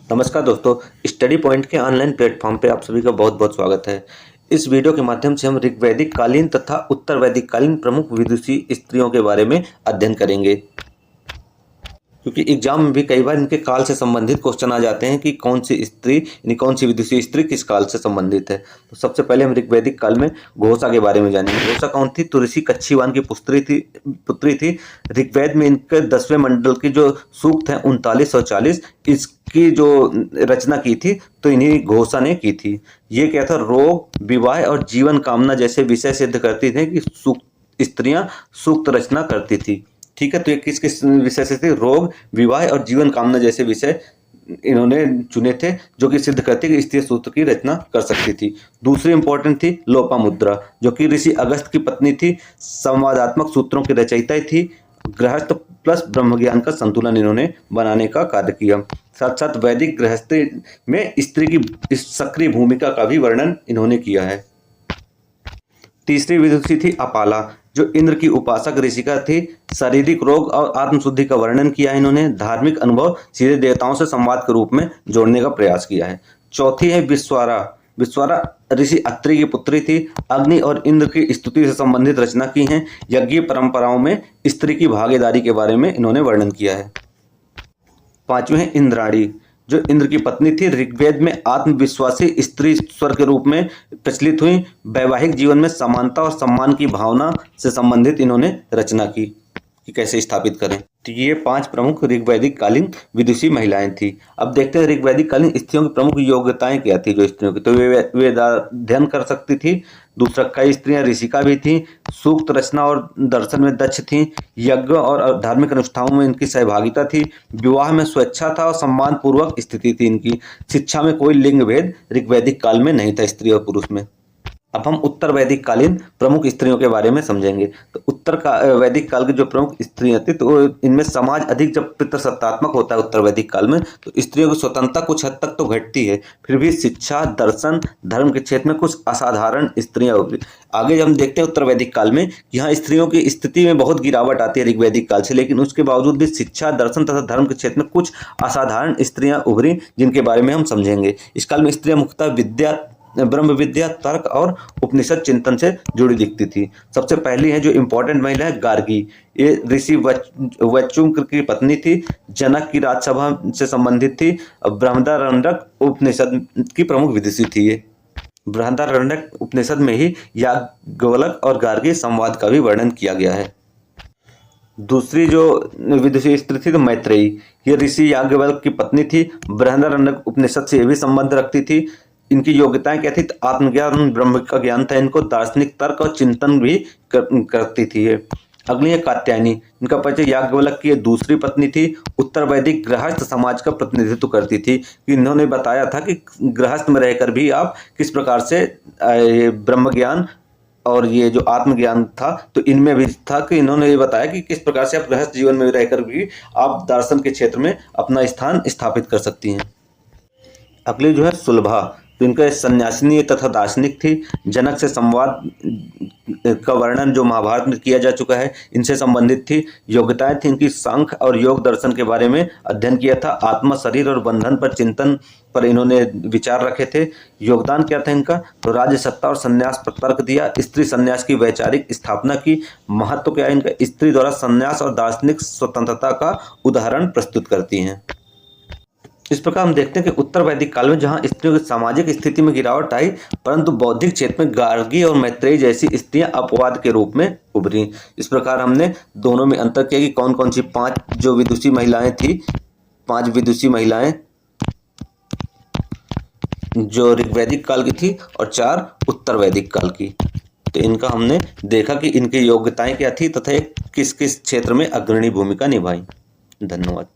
नमस्कार दोस्तों, study point के ऑनलाइन प्लेटफॉर्म पे आप सभी का बहुत बहुत स्वागत है। इस वीडियो के माध्यम से हम ऋग्वैदिक कालीन तथा उत्तर वैदिक कालीन प्रमुख विदुषी स्त्रियों के बारे में अध्ययन करेंगे, क्योंकि एग्जाम में भी कई बार इनके काल से संबंधित क्वेश्चन आ जाते हैं कि कौन सी स्त्री यानी कौन सी विदुषी स्त्री किस काल से संबंधित है। तो सबसे पहले हम ऋग्वैदिक काल में घोषा के बारे में जानेंगे। घोषा कौन थी? तो ऋषि कच्छीवान की पुत्री थी। ऋग्वेद में इनके 10वें मंडल की जो सूक्त हैं 39 और 40, इसकी जो रचना की थी तो इन्हीं घोषा ने की थी। ये क्या था? रोग, विवाह और जीवन कामना जैसे विषय सिद्ध करती थी कि स्त्रियां सूक्त रचना करती थी। ठीक है, तो ये किस किस विषय से थे? रोग, विवाह और जीवन कामना जैसे विषय इन्होंने चुने थे, जो कि सिद्ध करते कि स्त्री सूत्र की रचना कर सकती थी। दूसरी इंपॉर्टेंट थी लोपामुद्रा, जो कि ऋषि अगस्त की पत्नी थी, संवादात्मक सूत्रों की रचयिता थी। गृहस्थ प्लस ब्रह्मज्ञान का संतुलन इन्होंने बनाने का कार्य किया। साथ साथ वैदिक गृहस्थी में स्त्री की सक्रिय भूमिका का भी वर्णन इन्होंने किया है। तीसरी विदुषी थी अपाला, जो इंद्र की उपासक ऋषिका थी। शारीरिक रोग और आत्मशुद्धि का वर्णन किया है इन्होंने। धार्मिक अनुभव सीधे देवताओं से संवाद के रूप में जोड़ने का प्रयास किया है। चौथी है विश्वारा। विश्वारा ऋषि अत्रि की पुत्री थी। अग्नि और इंद्र की स्तुति से संबंधित रचना की हैं। यज्ञ परंपराओं में स्त्री की भागीदारी के बारे में इन्होंने वर्णन किया है। पांचवी है इंद्राणी, जो इंद्र की पत्नी थी। ऋग्वेद में आत्मविश्वासी स्त्री स्वर के रूप में प्रचलित हुई। वैवाहिक जीवन में समानता और सम्मान की भावना से संबंधित इन्होंने रचना की कि कैसे स्थापित करें। तो ये 5 प्रमुख ऋग्वैदिक कालीन विदुषी महिलाएं थी। अब देखते हैं ऋग्वैदिक कालीन स्त्रियों की प्रमुख योग्यताएं क्या थी। जो स्त्रियों की, तो वे अध्ययन कर सकती थी। दूसरा, कई स्त्रियां ऋषिका भी थीं। सूक्त रचना और दर्शन में दक्ष थीं। यज्ञ और धार्मिक अनुष्ठानों में इनकी सहभागिता थी। विवाह में स्वेच्छा था और सम्मान पूर्वक स्थिति थी इनकी। शिक्षा में कोई लिंग भेद ऋग्वैदिक काल में नहीं था स्त्री और पुरुष में। अब हम उत्तर वैदिक कालीन प्रमुख स्त्रियों के बारे में समझेंगे। तो वैदिक काल की जो प्रमुख स्त्रियां थी, तो इनमें समाज अधिक जब पितृसत्तात्मक होता है उत्तर वैदिक काल में, तो स्त्रियों की स्वतंत्रता कुछ हद तक तो घटती है। फिर भी शिक्षा, दर्शन, धर्म के क्षेत्र में कुछ असाधारण स्त्रियां होगी। आगे हम देखते हैं उत्तर वैदिक काल में, यहाँ स्त्रियों की स्थिति में बहुत गिरावट आती है ऋग्वैदिक काल से, लेकिन उसके बावजूद भी शिक्षा, दर्शन तथा धर्म के क्षेत्र में कुछ असाधारण स्त्रियां उभरी, जिनके बारे में हम समझेंगे। इस काल में स्त्रियां मुख्यतः विद्या, ब्रह्म विद्या, तर्क और उपनिषद चिंतन से जुड़ी दिखती थी। सबसे पहली है जो इंपॉर्टेंट महिला है गार्गी। ये ऋषि वैचुंक की पत्नी थी। जनक की राजसभा से संबंधित थी। बृहदारण्यक उपनिषद की प्रमुख विदुषी थी। ये बृहदारण्यक उपनिषद में ही याज्ञवल्क्य और गार्गी संवाद का भी वर्णन किया गया है। दूसरी जो विदुषी स्त्री थी तो मैत्रेयी। ये ऋषि याज्ञवल्क्य की पत्नी थी। बृहदारण्यक उपनिषद से भी संबंध रखती थी। इनकी योग्यताएं क्या थी? आत्मज्ञान, ब्रह्म का ज्ञान था इनको। दार्शनिक तर्क और चिंतन भी करती थी ये। अगली है कात्यायनी। इनका परिचय याज्ञवल्क्य की दूसरी पत्नी थी। उत्तर वैदिक गृहस्थ समाज का प्रतिनिधित्व करती थी। इन्होंने बताया था कि गृहस्थ में रहकर भी आप किस प्रकार से ब्रह्म ज्ञान और ये जो आत्मज्ञान था, तो इनमें भी था कि इन्होंने ये बताया कि किस प्रकार से आप गृहस्थ जीवन में रहकर भी आप दर्शन के क्षेत्र में अपना स्थान स्थापित कर सकती हैं। अगली जो है सुलभा, तो इनका सन्यासिनी तथा दार्शनिक थी। जनक से संवाद का वर्णन जो महाभारत में किया जा चुका है, इनसे संबंधित थी। योग्यताएं थी इनकी सांख्य और योग दर्शन के बारे में अध्ययन किया था। आत्मा, शरीर और बंधन पर चिंतन पर इन्होंने विचार रखे थे। योगदान क्या था इनका? तो राज्य सत्ता और संन्यास पर तर्क दिया। स्त्री संन्यास की वैचारिक स्थापना की। महत्व क्या है इनका? स्त्री द्वारा संन्यास और दार्शनिक स्वतंत्रता का उदाहरण प्रस्तुत करती हैं। इस प्रकार हम देखते हैं कि उत्तर वैदिक काल में जहां स्त्रियों की सामाजिक स्थिति में गिरावट आई, परंतु बौद्धिक क्षेत्र में गार्गी और मैत्रेयी जैसी स्त्रियां अपवाद के रूप में उभरी। इस प्रकार हमने दोनों में अंतर किया कि कौन कौन सी 5 जो विदुषी महिलाएं थी, 5 विदुषी महिलाएं जो ऋग्वैदिक काल की थी और 4 उत्तर वैदिक काल की। तो इनका हमने देखा कि इनकी योग्यताएं क्या थी तथा किस किस क्षेत्र में अग्रणी भूमिका निभाई। धन्यवाद।